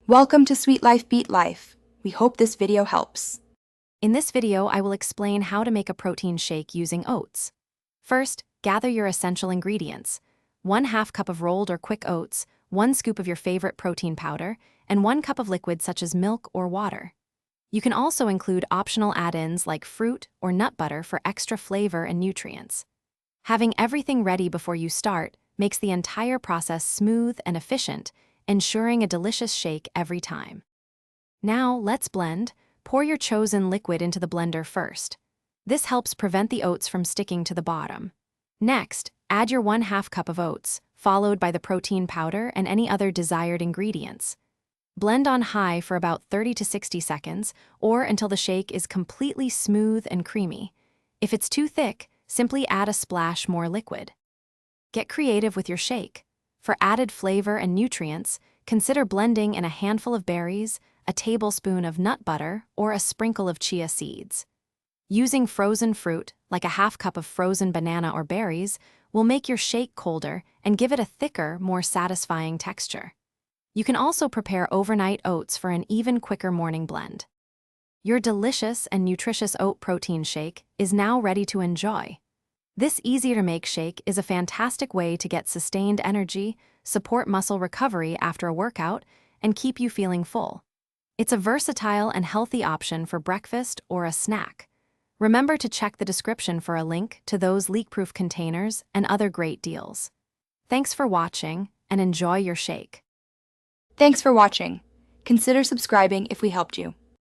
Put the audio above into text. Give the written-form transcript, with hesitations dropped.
Welcome to Sweet Life Beat Life. We hope this video helps. In this video, I will explain how to make a protein shake using oats. First, gather your essential ingredients: 1/2 cup of rolled or quick oats, 1 scoop of your favorite protein powder, and 1 cup of liquid such as milk or water. You can also include optional add-ins like fruit or nut butter for extra flavor and nutrients. Having everything ready before you start makes the entire process smooth and efficient, ensuring a delicious shake every time. Now, let's blend. Pour your chosen liquid into the blender first. This helps prevent the oats from sticking to the bottom. Next, add your 1/2 cup of oats, followed by the protein powder and any other desired ingredients. Blend on high for about 30 to 60 seconds, or until the shake is completely smooth and creamy. If it's too thick, simply add a splash more liquid. Get creative with your shake. For added flavor and nutrients, consider blending in a handful of berries, a tablespoon of nut butter, or a sprinkle of chia seeds. Using frozen fruit, like a 1/2 cup of frozen banana or berries, will make your shake colder and give it a thicker, more satisfying texture. You can also prepare overnight oats for an even quicker morning blend. Your delicious and nutritious oat protein shake is now ready to enjoy. This easy-to-make shake is a fantastic way to get sustained energy, support muscle recovery after a workout, and keep you feeling full. It's a versatile and healthy option for breakfast or a snack. Remember to check the description for a link to those leak-proof containers and other great deals. Thanks for watching, and enjoy your shake. Thanks for watching. Consider subscribing if we helped you.